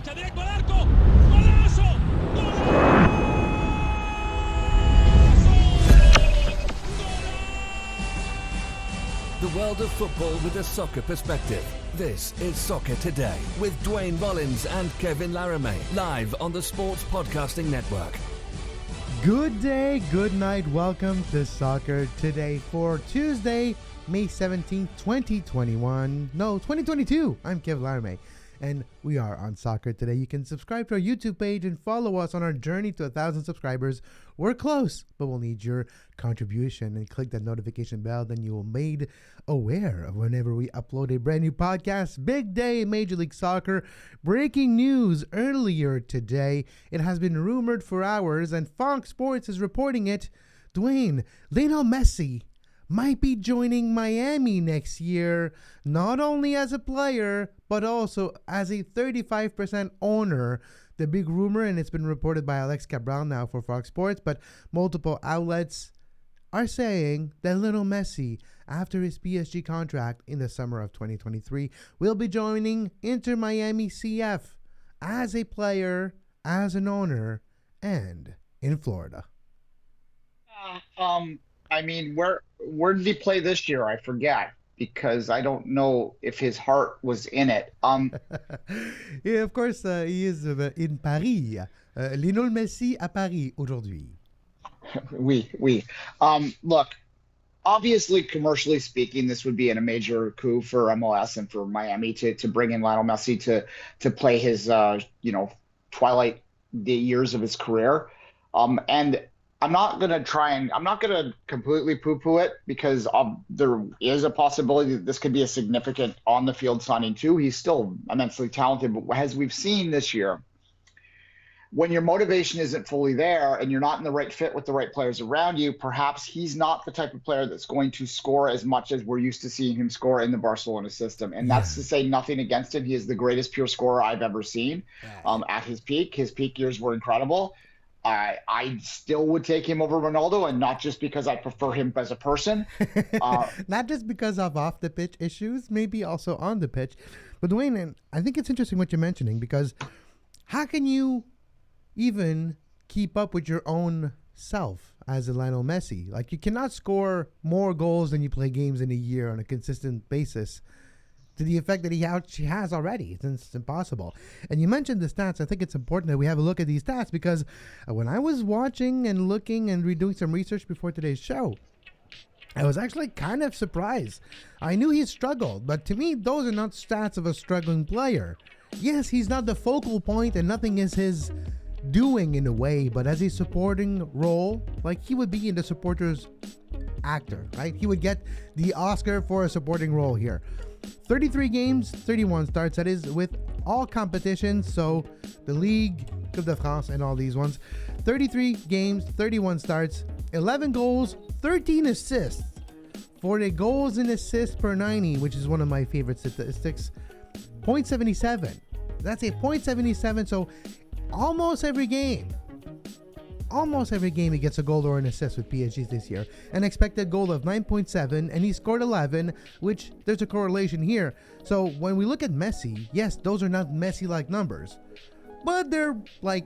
derecha, directo al arco. ¡Golazo! ¡Golazo! The world of football with a soccer perspective. This is Soccer Today with Duane Rollins and Kevin Laramie, live on the Sports Podcasting Network. Good day, good night. Welcome to Soccer Today for Tuesday, May 17th, 2021. No, 2022. I'm Kevin Laramie, and we are on Soccer Today. You can subscribe to our YouTube page and follow us on our journey to 1,000 subscribers. We're close, but we'll need your contribution, and click that notification bell. Then you will be made aware of whenever we upload a brand new podcast. Big day in Major League Soccer. Breaking news earlier today. It has been rumored for hours, and Fox Sports is reporting it. Duane, Lionel Messi might be joining Miami next year, not only as a player, but also as a 35% owner. The big rumor, and it's been reported by Alex Cabral now for Fox Sports, but multiple outlets are saying that Lionel Messi, after his PSG contract in the summer of 2023, will be joining Inter Miami CF as a player, as an owner, and in Florida. I mean, where did he play this year? I forget, because I don't know if his heart was in it. Yeah, of course, he is in Paris. Lionel Messi à Paris aujourd'hui. Look, obviously, commercially speaking, this would be a major coup for MLS and for Miami to bring in Lionel Messi to play his twilight years of his career. And I'm not going to completely poo-poo it, because there is a possibility that this could be a significant on-the-field signing too. He's still immensely talented, but as we've seen this year, when your motivation isn't fully there and you're not in the right fit with the right players around you, perhaps he's not the type of player that's going to score as much as we're used to seeing him score in the Barcelona system. And that's to say nothing against him. He is the greatest pure scorer I've ever seen at his peak. His peak years were incredible. I still would take him over Ronaldo, and not just because I prefer him as a person. Not just because of off-the-pitch issues, maybe also on the pitch. But Duane, I think it's interesting what you're mentioning, because how can you even keep up with your own self as a Lionel Messi? Like, you cannot score more goals than you play games in a year on a consistent basis, to the effect that he has already. It's impossible. And you mentioned the stats. I think it's important that we have a look at these stats, because when I was watching and looking and redoing some research before today's show, I was actually kind of surprised. I knew he struggled, but to me, those are not stats of a struggling player. Yes, he's not the focal point and nothing is his doing in a way, but as a supporting role, like he would be in the supporter's actor, right? He would get the Oscar for a supporting role here. 33 games, 31 starts, that is with all competitions, so the League, Coupe de France, and all these ones. 33 games, 31 starts, 11 goals, 13 assists. For the goals and assists per 90, which is one of my favorite statistics, 0.77. That's a 0.77, so almost every game he gets a goal or an assist with PSG this year. An expected goal of 9.7, and he scored 11, which there's a correlation here. So when we look at Messi, yes, those are not Messi-like numbers, but they're like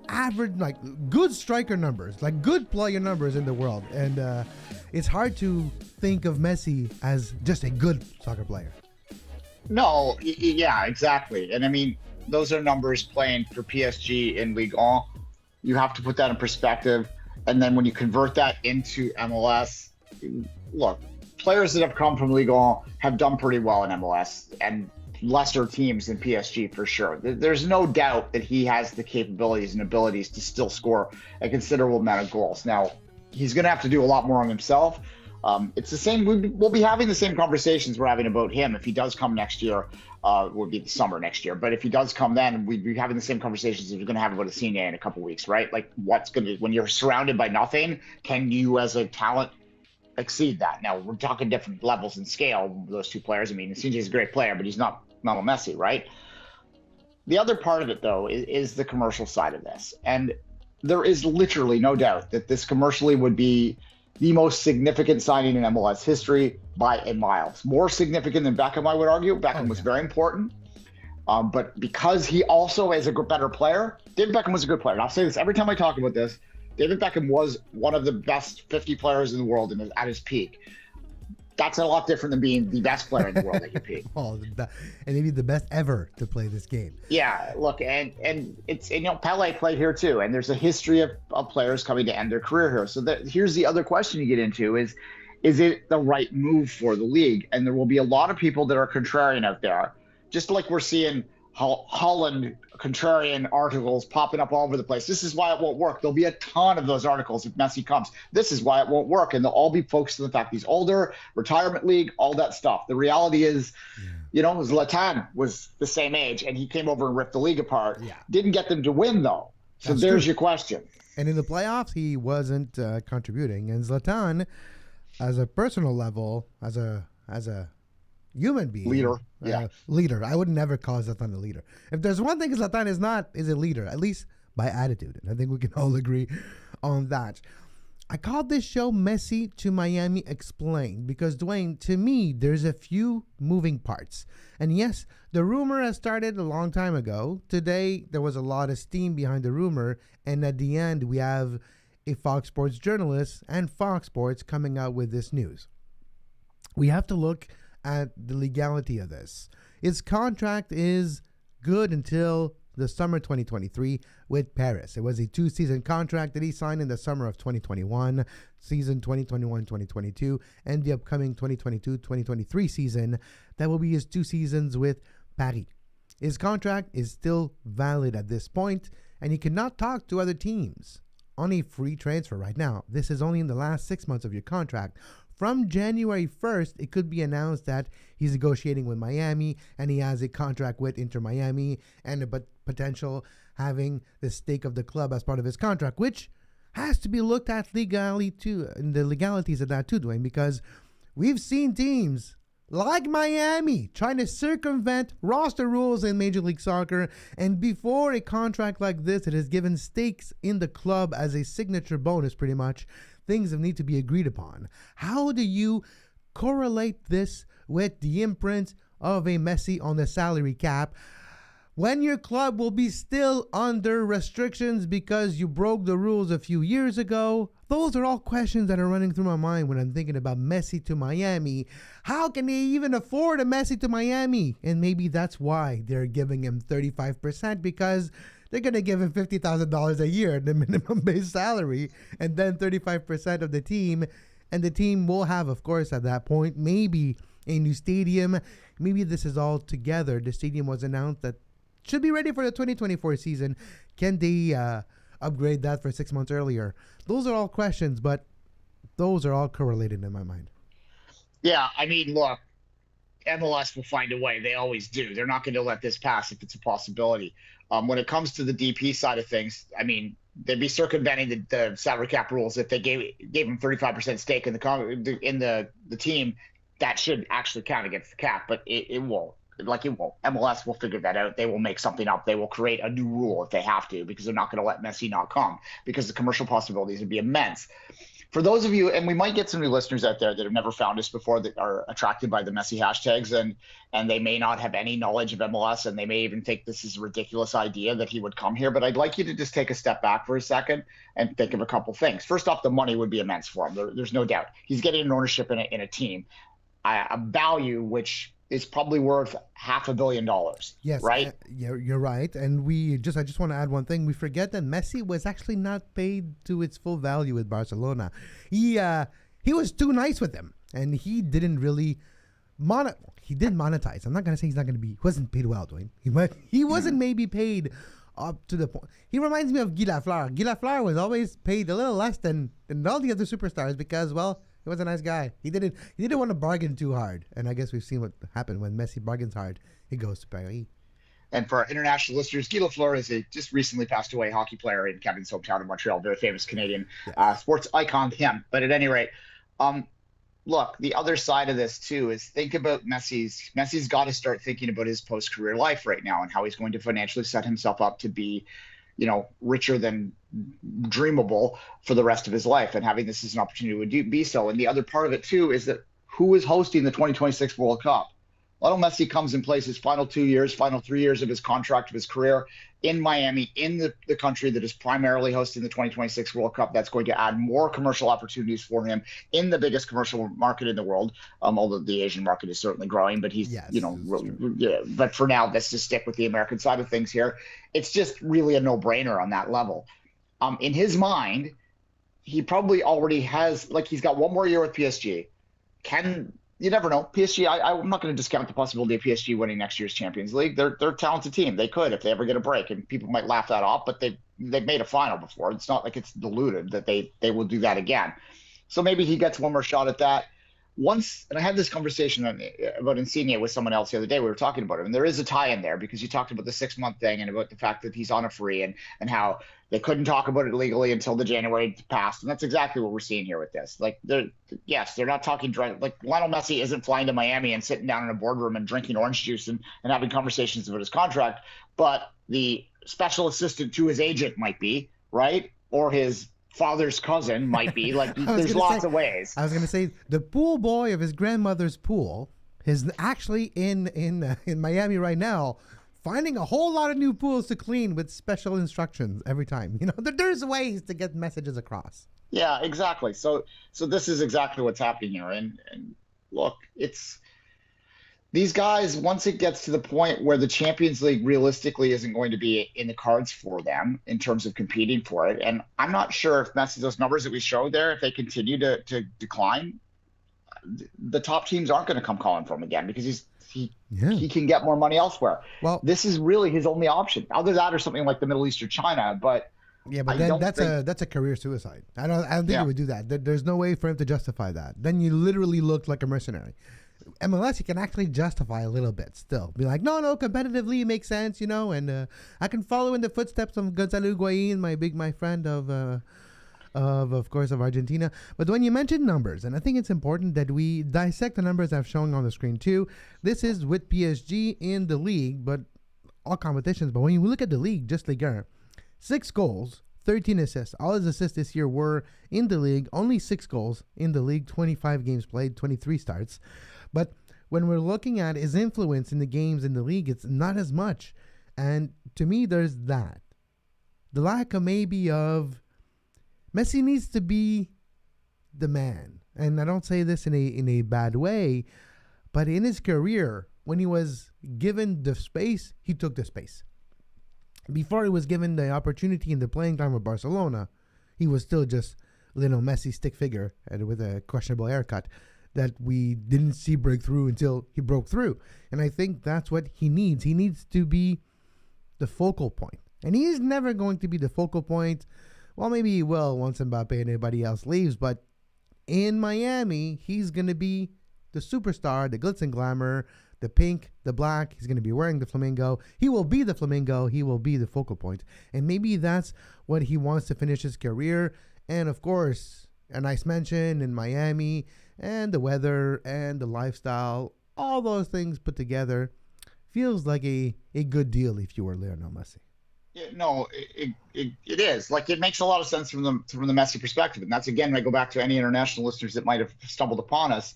average, like good striker numbers, like good player numbers in the world. And it's hard to think of Messi as just a good soccer player. No, yeah, exactly. And I mean, those are numbers playing for PSG in Ligue 1. You have to put that in perspective. And then when you convert that into MLS, look, players that have come from Ligue 1 have done pretty well in MLS, and lesser teams than PSG for sure. There's no doubt that he has the capabilities and abilities to still score a considerable amount of goals. Now, he's going to have to do a lot more on himself. It's the same. We'll be having the same conversations we're having about him if he does come next year. Would be the summer next year. But if he does come then, we'd be having the same conversations as we're going to have about Insigne in a couple of weeks, right? Like, when you're surrounded by nothing, can you as a talent exceed that? Now, we're talking different levels and scale, those two players. I mean, Insigne is a great player, but he's not a Messi, right? The other part of it, though, is the commercial side of this. And there is literally no doubt that this commercially would be the most significant signing in MLS history by a mile. More significant than Beckham, I would argue. Beckham was very important. But because he also is a better player, David Beckham was a good player. And I'll say this every time I talk about this. David Beckham was one of the best 50 players in the world at his peak. That's a lot different than being the best player in the world at your peak. And maybe the best ever to play this game. Yeah, look, and it's Pele played here too, and there's a history of players coming to end their career here. So here's the other question you get into is it the right move for the league? And there will be a lot of people that are contrarian out there, just like we're seeing Holland contrarian articles popping up all over the place. This is why it won't work. There'll be a ton of those articles if Messi comes. This is why it won't work. And they'll all be focused on the fact he's older, retirement league, all that stuff. The reality is, Zlatan was the same age and he came over and ripped the league apart. Yeah. Didn't get them to win though. So That's there's true. Your question. And in the playoffs, he wasn't contributing. And Zlatan, as a personal level, as a human being. Leader. I would never call Zlatan a leader. If there's one thing Zlatan is a leader, at least by attitude. And I think we can all agree on that. I called this show Messi to Miami Explained because, Duane, to me, there's a few moving parts. And yes, the rumor has started a long time ago. Today, there was a lot of steam behind the rumor. And at the end, we have a Fox Sports journalist and Fox Sports coming out with this news. We have to look at the legality of this. His contract is good until the summer 2023 with Paris. It was a 2-season contract that he signed in the summer of 2021, season 2021-2022, and the upcoming 2022-2023 season. That will be his 2 seasons with Paris. His contract is still valid at this point, and he cannot talk to other teams on a free transfer right now. This is only in the last 6 months of your contract. From January 1st, it could be announced that he's negotiating with Miami and he has a contract with Inter Miami and a potential having the stake of the club as part of his contract, which has to be looked at legally too, and the legalities of that too, Duane, because we've seen teams like Miami trying to circumvent roster rules in Major League Soccer, and before a contract like this, it has given stakes in the club as a signature bonus pretty much. Things that need to be agreed upon. How do you correlate this with the imprint of a Messi on the salary cap when your club will be still under restrictions because you broke the rules a few years ago? Those are all questions that are running through my mind when I'm thinking about Messi to Miami. How can they even afford a Messi to Miami? And maybe that's why they're giving him 35%, because they're going to give him $50,000 a year, the minimum base salary, and then 35% of the team. And the team will have, of course, at that point, maybe a new stadium. Maybe this is all together. The stadium was announced that should be ready for the 2024 season. Can they upgrade that for 6 months earlier? Those are all questions, but those are all correlated in my mind. Yeah, I mean, look, MLS will find a way. They always do. They're not going to let this pass if it's a possibility. When it comes to the DP side of things, I mean, they'd be circumventing the salary cap rules if they gave them 35% stake in the team. That should actually count against the cap, but it won't. Like it won't. MLS will figure that out. They will make something up. They will create a new rule if they have to, because they're not going to let Messi not come, because the commercial possibilities would be immense. For those of you, and we might get some new listeners out there that have never found us before, that are attracted by the Messi hashtags, and they may not have any knowledge of MLS, and they may even think this is a ridiculous idea that he would come here. But I'd like you to just take a step back for a second and think of a couple things. First off, the money would be immense for him. There's no doubt. He's getting an ownership in a team, a value which is probably worth $500 million. Yes, right? You're right. And I just want to add one thing. We forget that Messi was actually not paid to its full value with Barcelona. He was too nice with them, and he didn't really he did monetize. I'm not gonna say he wasn't paid well, Duane. He wasn't maybe paid up to the point. He reminds me of Guy Lafleur. Guy Lafleur was always paid a little less than all the other superstars because, well, he was a nice guy. He didn't want to bargain too hard. And I guess we've seen what happened when Messi bargains hard. He goes to Paris. And for our international listeners, Guy Lafleur is a just recently passed away hockey player in Kevin's hometown of Montreal, very famous Canadian sports icon, him. But at any rate, look, the other side of this too is think about Messi's got to start thinking about his post-career life right now and how he's going to financially set himself up to be, richer than dreamable for the rest of his life, and having this as an opportunity to be so. And the other part of it too is that who is hosting the 2026 World Cup? Lionel Messi comes and plays his final 2 years, final 3 years of his contract of his career in Miami, in the country that is primarily hosting the 2026 World Cup. That's going to add more commercial opportunities for him in the biggest commercial market in the world. Although the Asian market is certainly growing, but he's, Yes, yeah, but for now, let's just stick with the American side of things here. It's just really a no-brainer on that level. In his mind, he probably already has, like, he's got one more year with PSG. You never know. PSG, I'm not going to discount the possibility of PSG winning next year's Champions League. They're a talented team. They could if they ever get a break, and people might laugh that off, but they've made a final before. It's not like it's diluted that they will do that again. So maybe he gets one more shot at that. Once, and I had this conversation about Insigne with someone else the other day. We were talking about it, and there is a tie in there because you talked about the 6-month thing and about the fact that he's on a free and how they couldn't talk about it legally until the January passed. And that's exactly what we're seeing here with this. Like, they're not talking drug. Like, Lionel Messi isn't flying to Miami and sitting down in a boardroom and drinking orange juice and having conversations about his contract, but the special assistant to his agent might be, right? Or his father's cousin might be. Like, there's lots of ways. I was going to say the pool boy of his grandmother's pool is actually in Miami right now, finding a whole lot of new pools to clean with special instructions every time. There's ways to get messages across. Yeah, exactly. So this is exactly what's happening here. And look, it's these guys, once it gets to the point where the Champions League realistically isn't going to be in the cards for them in terms of competing for it. And I'm not sure if Messi, those numbers that we showed there, if they continue to decline, the top teams aren't going to come calling for him again because he can get more money elsewhere. Well, this is really his only option. Either that or something like the Middle East or China. But yeah, but then that's a career suicide. I don't think he would do that. There's no way for him to justify that. Then you literally look like a mercenary. MLS, you can actually justify a little bit still. Be like, no, competitively it makes sense, and I can follow in the footsteps of Gonzalo Higuain, my friend of course, of Argentina. But when you mention numbers, and I think it's important that we dissect the numbers I've shown on the screen too. This is with PSG in the league, but all competitions. But when you look at the league, just Ligue 1, 6 goals, 13 assists. All his assists this year were in the league. Only 6 goals in the league, 25 games played, 23 starts. But when we're looking at his influence in the games in the league, it's not as much. And to me, there's that. The lack of maybe of Messi needs to be the man. And I don't say this in a bad way, but in his career, when he was given the space, he took the space. Before he was given the opportunity and the playing time with Barcelona, he was still just Lionel Messi stick figure and with a questionable haircut that we didn't see break through until he broke through. And I think that's what he needs. He needs to be the focal point. And he is never going to be the focal point. Well, maybe he will once Mbappe and everybody else leaves. But in Miami, he's going to be the superstar, the glitz and glamour, the pink, the black. He's going to be wearing the flamingo. He will be the flamingo. He will be the focal point. And maybe that's what he wants to finish his career. And of course, a nice mention in Miami and the weather and the lifestyle, all those things put together feels like a good deal if you were Lionel Messi. Yeah, no, it is. Like, it makes a lot of sense from the Messi perspective. And that's, again, I go back to any international listeners that might have stumbled upon us.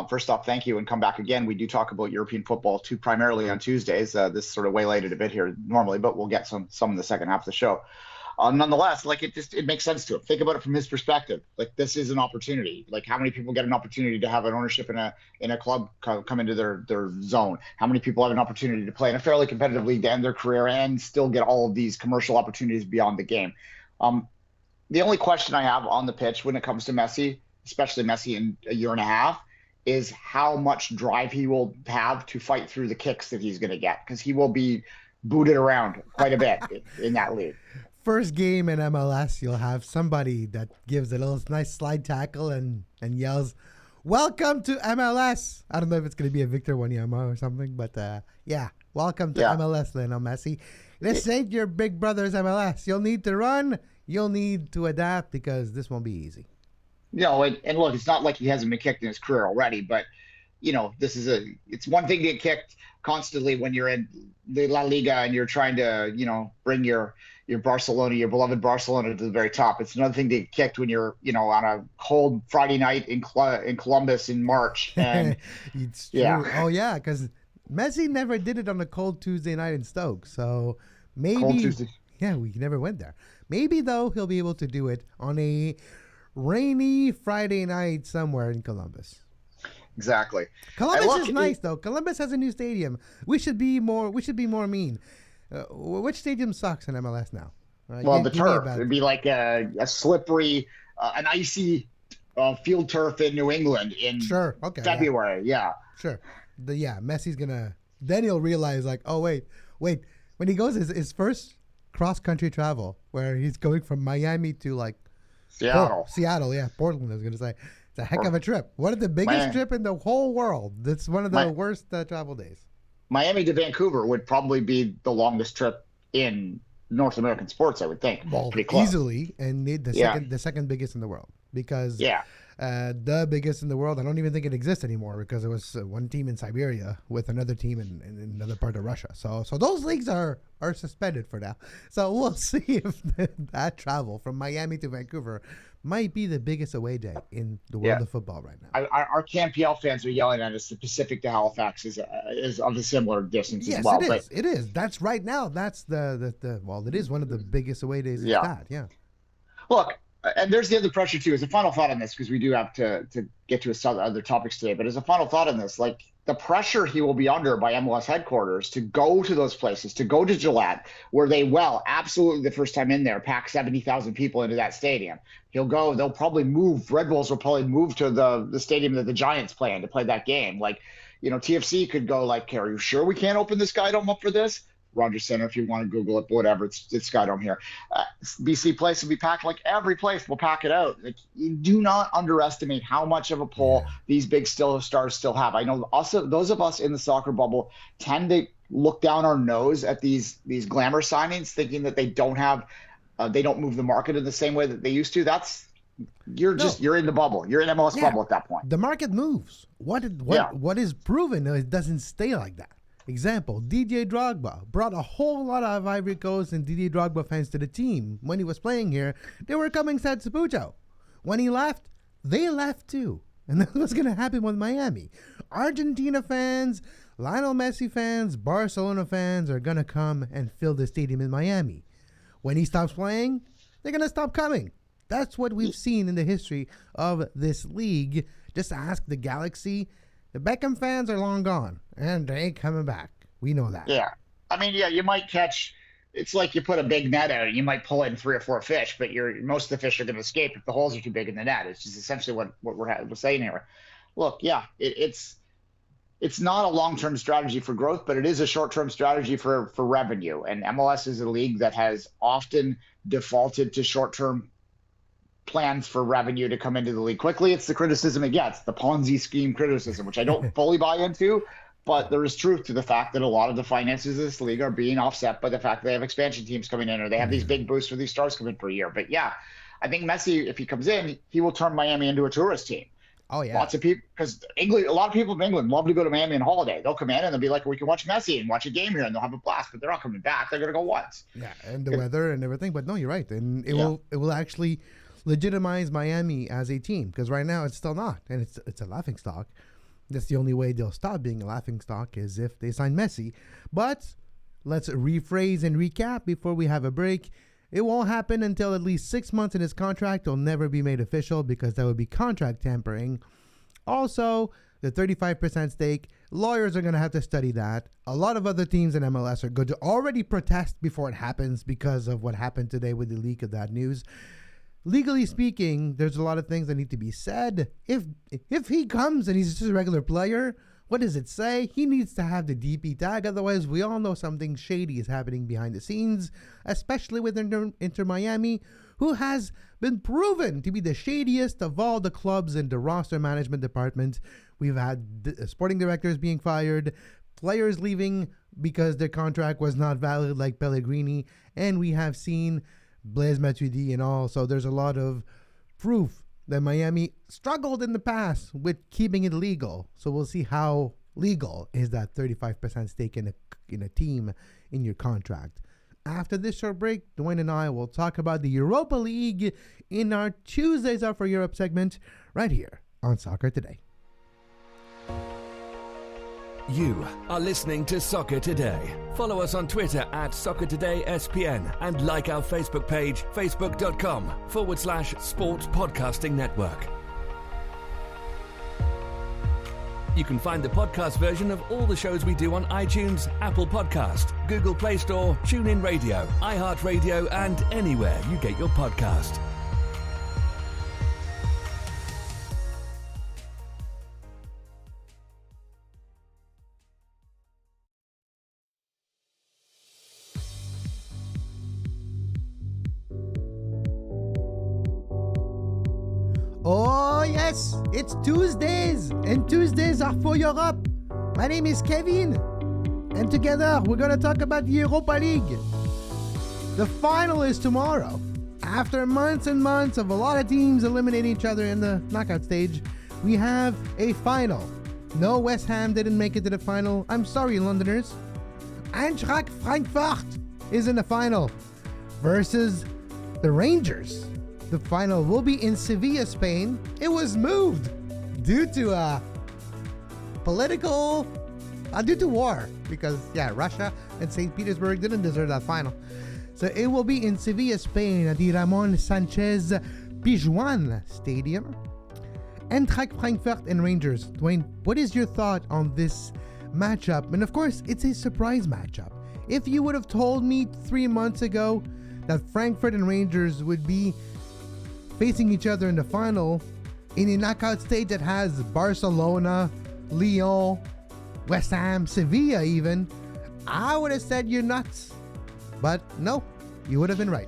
First off, thank you and come back again. We do talk about European football primarily on Tuesdays. This sort of waylaid it a bit here normally, but we'll get some in the second half of the show. Nonetheless, like, it makes sense to him. Think about it from his perspective. Like, this is an opportunity. Like, how many people get an opportunity to have an ownership in a club come into their zone? How many people have an opportunity to play in a fairly competitive league to end their career and still get all of these commercial opportunities beyond the game? The only question I have on the pitch when it comes to Messi, especially Messi in a year and a half, is how much drive he will have to fight through the kicks that he's going to get, because he will be booted around quite a bit in that league. First game in MLS, you'll have somebody that gives a little nice slide tackle and yells, "Welcome to MLS." I don't know if it's going to be a Victor Wanyama or something, but welcome to MLS, Lionel Messi. This ain't your big brother's MLS. You'll need to run. You'll need to adapt because this won't be easy. And look, it's not like he hasn't been kicked in his career already, but it's one thing to get kicked constantly when you're in the La Liga and you're trying to, bring your Barcelona, your beloved Barcelona, to the very top. It's another thing to get kicked when you're, on a cold Friday night in Columbus in March. And it's true. Yeah. Oh yeah, because Messi never did it on a cold Tuesday night in Stoke, so maybe. Cold Tuesday. Yeah, we never went there. Maybe though he'll be able to do it on a rainy Friday night somewhere in Columbus. Exactly. Columbus is nice though. Columbus has a new stadium. We should be more mean. Which stadium sucks in MLS now? Well, the turf. It'd be like a slippery, an icy field turf in New England in February. Yeah. Sure. Messi's gonna. Then he'll realize like, oh wait. When he goes his first cross country travel, where he's going from Miami to like Seattle. Portland. I was gonna say it's a heck of a trip. One of the biggest trip in the whole world. That's one of the worst travel days. Miami to Vancouver would probably be the longest trip in North American sports, I would think. Well, pretty close. Easily, and the second biggest in the world because the biggest in the world. I don't even think it exists anymore because it was one team in Siberia with another team in another part of Russia. So those leagues are suspended for now. So we'll see if that travel from Miami to Vancouver might be the biggest away day in the world of football right now. Our CanPL fans are yelling at us. The Pacific to Halifax is of a similar distance as well. Yes, it is. That's right now. That's it is one of the biggest away days. Yeah. Look, and there's the other pressure too. As a final thought on this, because we do have to get to some other topics today, but as a final thought on this, like the pressure he will be under by MLS headquarters to go to those places, to go to Gillette, where they absolutely the first time in there, pack 70,000 people into that stadium. He'll go, they'll probably move, Red Bulls will probably move to the stadium that the Giants play in to play that game. Like, TFC could go like, are you sure we can't open this Skydome up for this? Rogers Center, if you want to Google it, but whatever, it's Skydome here. BC Place will be packed, like every place will pack it out. Like, you do not underestimate how much of a pull these big stars still have. I know also those of us in the soccer bubble tend to look down our nose at these glamour signings, thinking that they don't move the market in the same way that they used to. You're in the bubble. You're in MLS bubble at that point. The market moves. What is proven is it doesn't stay like that. Example, Didier Drogba brought a whole lot of Ivory Coast and Didier Drogba fans to the team. When he was playing here, they were coming sad to Pucho. When he left, they left too. And that's what's going to happen with Miami. Argentina fans, Lionel Messi fans, Barcelona fans are going to come and fill the stadium in Miami. When he stops playing, they're going to stop coming. That's what we've seen in the history of this league. Just ask the Galaxy. The Beckham fans are long gone, and they ain't coming back. We know that. Yeah. I mean, you might catch – it's like you put a big net out, and you might pull in 3 or 4 fish, but most of the fish are going to escape if the holes are too big in the net. It's just essentially what we're saying here. Look, it's not a long-term strategy for growth, but it is a short-term strategy for revenue. And MLS is a league that has often defaulted to short-term plans for revenue to come into the league quickly. It's the criticism it gets, the Ponzi scheme criticism, which I don't fully buy into, but there is truth to the fact that a lot of the finances of this league are being offset by the fact that they have expansion teams coming in, or they have these big boosts for these stars coming per year. But I think Messi, if he comes in, he will turn Miami into a tourist team. Oh yeah, lots of people, because England, a lot of people in England love to go to Miami on holiday. They'll come in and they'll be like, we can watch Messi and watch a game here, and they'll have a blast. But they're not coming back. They're gonna go once. Yeah, and the weather and everything. But no, you're right, and it will actually legitimize Miami as a team, because right now it's still not, and it's a laughingstock. That's the only way they'll stop being a laughingstock is if they sign Messi. But let's rephrase and recap before we have a break. It won't happen until at least 6 months in his contract. Will never be made official because that would be contract tampering. Also, the 35% stake, lawyers are going to have to study that. A lot of other teams in MLS are going to already protest before it happens because of what happened today with the leak of that news. Legally speaking, there's a lot of things that need to be said. If he comes and he's just a regular player, what does it say? He needs to have the DP tag. Otherwise, we all know something shady is happening behind the scenes, especially with Inter Miami, who has been proven to be the shadiest of all the clubs in the roster management department. We've had sporting directors being fired, players leaving because their contract was not valid like Pellegrini, and we have seen Blaise Matuidi and all. So there's a lot of proof that Miami struggled in the past with keeping it legal. So we'll see how legal is that 35% stake in a team in your contract. After this short break, Duane and I will talk about the Europa League in our Tuesdays Are for Europe segment right here on Soccer Today. You are listening to Soccer Today. Follow us on Twitter at SoccerTodaySPN and like our Facebook page, facebook.com/Sports Podcasting Network. You can find the podcast version of all the shows we do on iTunes, Apple Podcast, Google Play Store, TuneIn Radio, iHeartRadio, and anywhere you get your podcast. Oh yes, it's Tuesdays, and Tuesdays are for Europe. My name is Kevin, and together we're going to talk about the Europa League. The final is tomorrow. After months and months of a lot of teams eliminating each other in the knockout stage, we have a final. No, West Ham didn't make it to the final. I'm sorry, Londoners. Eintracht Frankfurt is in the final versus the Rangers. The final will be in Sevilla, Spain. It was moved due to due to war, because Russia and St. Petersburg didn't deserve that final. So it will be in Sevilla, Spain at the Ramon Sanchez Pizjuan Stadium. Eintracht Frankfurt and Rangers. Duane, what is your thought on this matchup? And of course, it's a surprise matchup. If you would have told me 3 months ago that Frankfurt and Rangers would be facing each other in the final in a knockout stage that has Barcelona, Lyon, West Ham, Sevilla even, I would have said you're nuts. But no, you would have been right.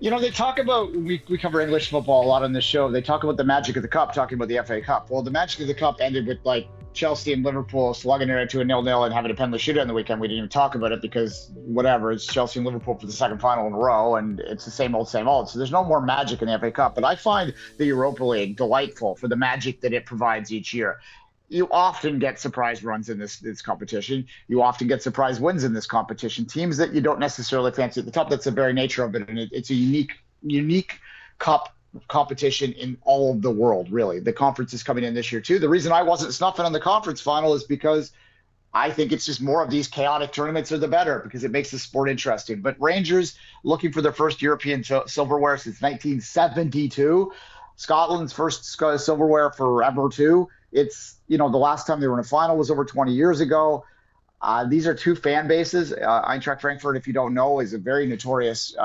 You know, they talk about, we cover English football a lot on this show. They talk about the magic of the cup, talking about the FA Cup. Well, the magic of the cup ended with like Chelsea and Liverpool slugging it to a 0-0 and having a penalty shootout on the weekend. We didn't even talk about it because whatever, it's Chelsea and Liverpool for the second final in a row, and it's the same old, same old. So there's no more magic in the FA Cup. But I find the Europa League delightful for the magic that it provides each year. You often get surprise runs in this competition. You often get surprise wins in this competition. Teams that you don't necessarily fancy at the top. That's the very nature of it, and it's a unique cup competition in all of the world, really. The conference is coming in this year too. The reason I wasn't snuffing on the conference final is because I think it's just more of these chaotic tournaments are the better, because it makes the sport interesting. But Rangers looking for their first European silverware since 1972. Scotland's first silverware forever too. It's, the last time they were in a final was over 20 years ago. These are two fan bases. Eintracht Frankfurt, if you don't know, is a very notorious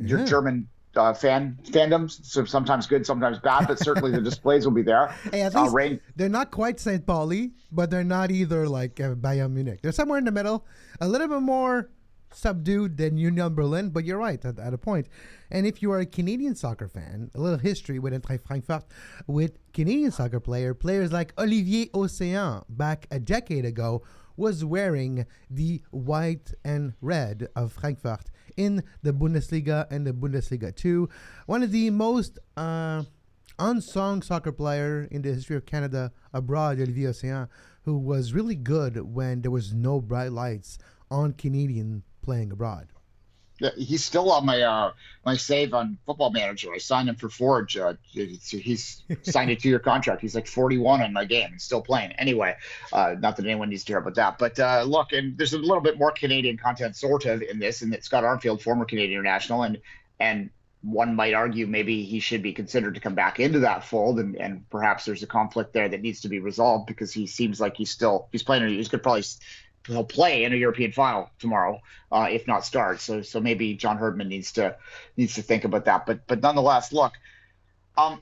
German fandom. So sometimes good, sometimes bad, but certainly the displays will be there. Hey, at least they're not quite St. Pauli, but they're not either like Bayern Munich. They're somewhere in the middle, a little bit more subdued than Union Berlin, but you're right at a point. And if you are a Canadian soccer fan, a little history with Eintracht Frankfurt, with Canadian soccer players like Olivier Océan back a decade ago was wearing the white and red of Frankfurt in the Bundesliga and the Bundesliga 2. One of the most unsung soccer player in the history of Canada abroad, Olivier Océan, who was really good when there was no bright lights on Canadian playing abroad. Yeah, he's still on my save on Football Manager. I signed him for Forge. He's signed a 2-year contract. He's like 41 on my game and still playing. Anyway, not that anyone needs to hear about that. But look, and there's a little bit more Canadian content sort of in this, and it's Scott Armfield, former Canadian international, and one might argue maybe he should be considered to come back into that fold, and perhaps there's a conflict there that needs to be resolved, because he seems like he's playing. He'll play in a European final tomorrow, if not start. So maybe John Herdman needs to think about that. But nonetheless, look,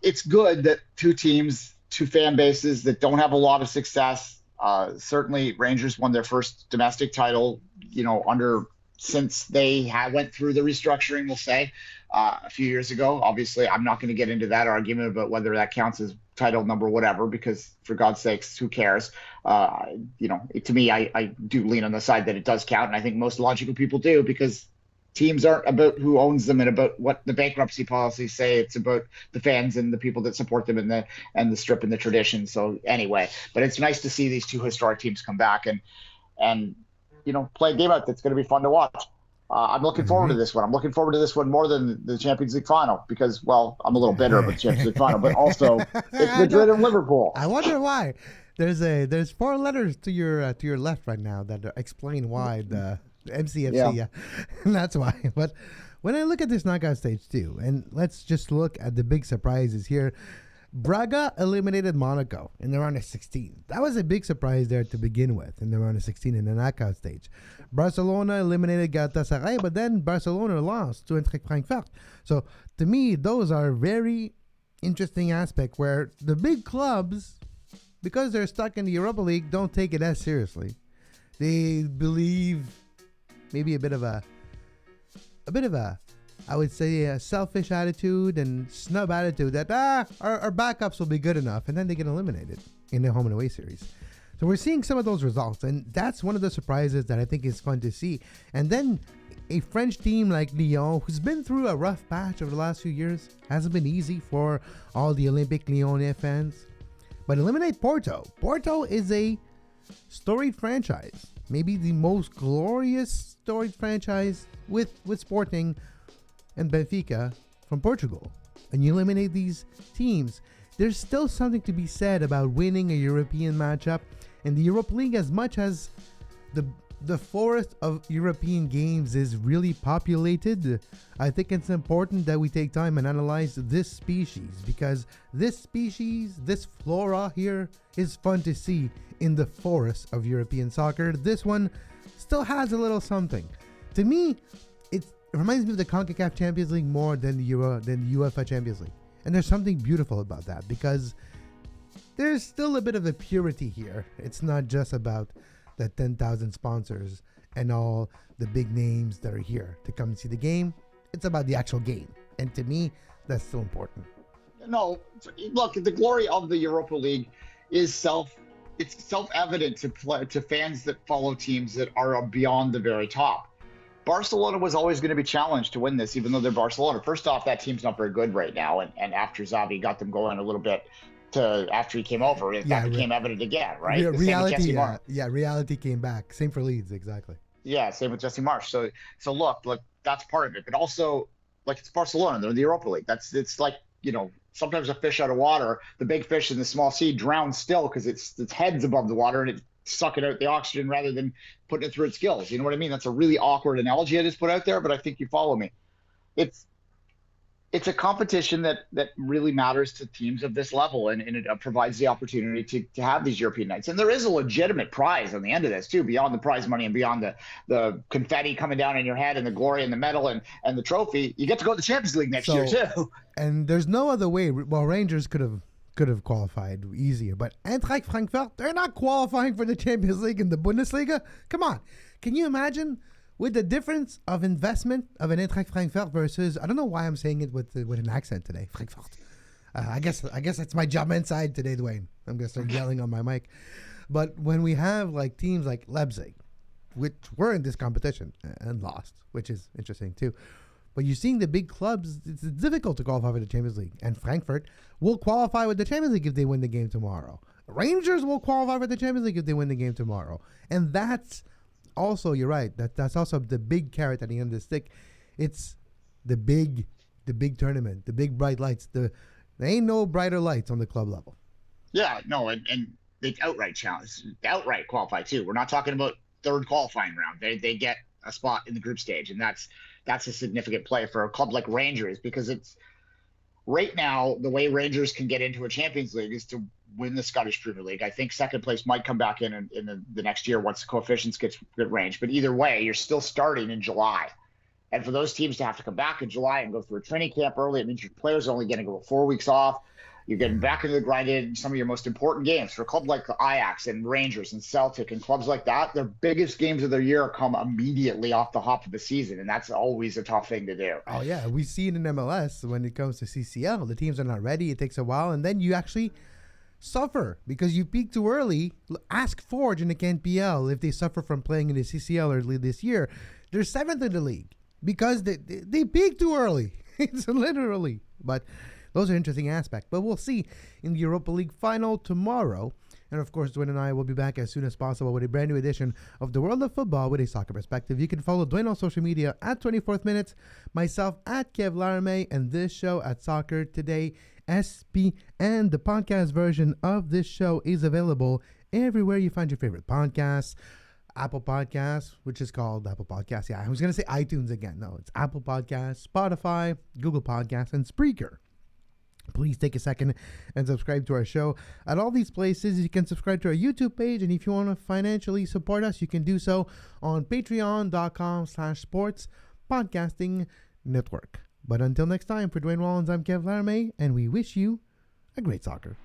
it's good that two fan bases that don't have a lot of success. Certainly, Rangers won their first domestic title, since they went through the restructuring, we'll say, a few years ago. Obviously, I'm not going to get into that argument about whether that counts as title number whatever, because for God's sakes, who cares? To me, I do lean on the side that it does count, and I think most logical people do, because teams aren't about who owns them and about what the bankruptcy policies say. It's about the fans and the people that support them and the strip and the tradition. So anyway, but it's nice to see these two historic teams come back and play a game out that's going to be fun to watch. I'm looking forward to this one. I'm looking forward to this one more than the Champions League final, because, well, I'm a little bitter about the Champions League final, but also it's Madrid and Liverpool. I wonder why. there's 4 letters to your left right now that explain why the MCFC. Yeah. And that's why. But when I look at this knockout stage too, and let's just look at the big surprises here. Braga eliminated Monaco in the round of 16. That was a big surprise there to begin with in the round of 16 in the knockout stage. Barcelona eliminated Galatasaray, but then Barcelona lost to Eintracht Frankfurt. So to me, those are very interesting aspects where the big clubs, because they're stuck in the Europa League, don't take it as seriously. They believe maybe a bit of a I would say a selfish attitude and snub attitude that our backups will be good enough, and then they get eliminated in the home and away series. So we're seeing some of those results, and that's one of the surprises that I think is fun to see. And then a French team like Lyon, who's been through a rough patch over the last few years, hasn't been easy for all the Olympique Lyonnais fans, but eliminate Porto. Porto is a storied franchise, maybe the most glorious storied franchise with Sporting and Benfica from Portugal, and you eliminate these teams. There's still something to be said about winning a European matchup, and the Europa League, as much as the forest of European games is really populated, I think it's important that we take time and analyze this species, because this species, this flora here, is fun to see in the forest of European soccer. This one still has a little something. To me, it reminds me of the CONCACAF Champions League more than the UEFA Champions League. And there's something beautiful about that, because there's still a bit of a purity here. It's not just about the 10,000 sponsors and all the big names that are here to come and see the game. It's about the actual game. And to me, that's still important. No, look, the glory of the Europa League is self-evident to fans that follow teams that are beyond the very top. Barcelona was always going to be challenged to win this, even though they're Barcelona. First off, that team's not very good right now, and after Xavi got them going a little bit after he came over, that became evident again, right? Reality came back. Same for Leeds, exactly. Yeah, same with Jesse Marsch. So look, that's part of it, but also, like, it's Barcelona. They're in the Europa League. It's like, sometimes a fish out of water, the big fish in the small sea drowns still because its head's above the water and it's sucking out the oxygen rather than putting it through its gills. You know what I mean? That's a really awkward analogy I just put out there, but I think you follow me. It's a competition that really matters to teams of this level, and it provides the opportunity to have these European nights. And there is a legitimate prize on the end of this too, beyond the prize money and beyond the confetti coming down in your head and the glory and the medal and the trophy. You get to go to the Champions League next year too. And there's no other way. Well, Rangers could have qualified easier, but Eintracht Frankfurt, they're not qualifying for the Champions League and the Bundesliga. Come on, can you imagine? With the difference of investment of an Eintracht Frankfurt versus, I don't know why I'm saying it with an accent today, Frankfurt. I guess that's my job inside today, Duane. I'm gonna start yelling on my mic. But when we have like teams like Leipzig, which were in this competition and lost, which is interesting too. But you're seeing the big clubs, it's difficult to qualify for the Champions League. And Frankfurt will qualify with the Champions League if they win the game tomorrow. Rangers will qualify for the Champions League if they win the game tomorrow. And that's also, you're right, that's also the big carrot at the end of the stick. It's the big tournament, the big bright lights. There ain't no brighter lights on the club level. Yeah, no, and the outright challenge, outright qualify too. We're not talking about third qualifying round. They get a spot in the group stage, and that's a significant play for a club like Rangers, because it's right now the way Rangers can get into a Champions League is to win the Scottish Premier League. I think second place might come back in the next year once the coefficients get ranged. But either way, you're still starting in July. And for those teams to have to come back in July and go through a training camp early, it means your players are only going to go 4 weeks off. You're getting back into the grind in some of your most important games. For a club like Ajax and Rangers and Celtic and clubs like that, their biggest games of their year come immediately off the hop of the season, and that's always a tough thing to do. Oh, yeah. We see it in MLS when it comes to CCL. The teams are not ready. It takes a while, and then you actually suffer because you peak too early. Ask Forge in the NPL if they suffer from playing in the CCL early this year. They're 7th in the league because they peak too early. It's literally. But those are interesting aspects. But we'll see in the Europa League final tomorrow. And of course, Duane and I will be back as soon as possible with a brand new edition of The World of Football with a soccer perspective. You can follow Duane on social media at 24th Minutes, myself at Kev Laramie, and this show at Soccer Today and the podcast version of this show is available everywhere you find your favorite podcasts. Apple Podcasts, which is called Apple Podcasts. Yeah, I was going to say iTunes again. No, it's Apple Podcasts, Spotify, Google Podcasts, and Spreaker. Please take a second and subscribe to our show. At all these places, you can subscribe to our YouTube page, and if you want to financially support us, you can do so on patreon.com/sports podcasting network. But until next time, for Duane Wallens, I'm Kev Laramie, and we wish you a great soccer.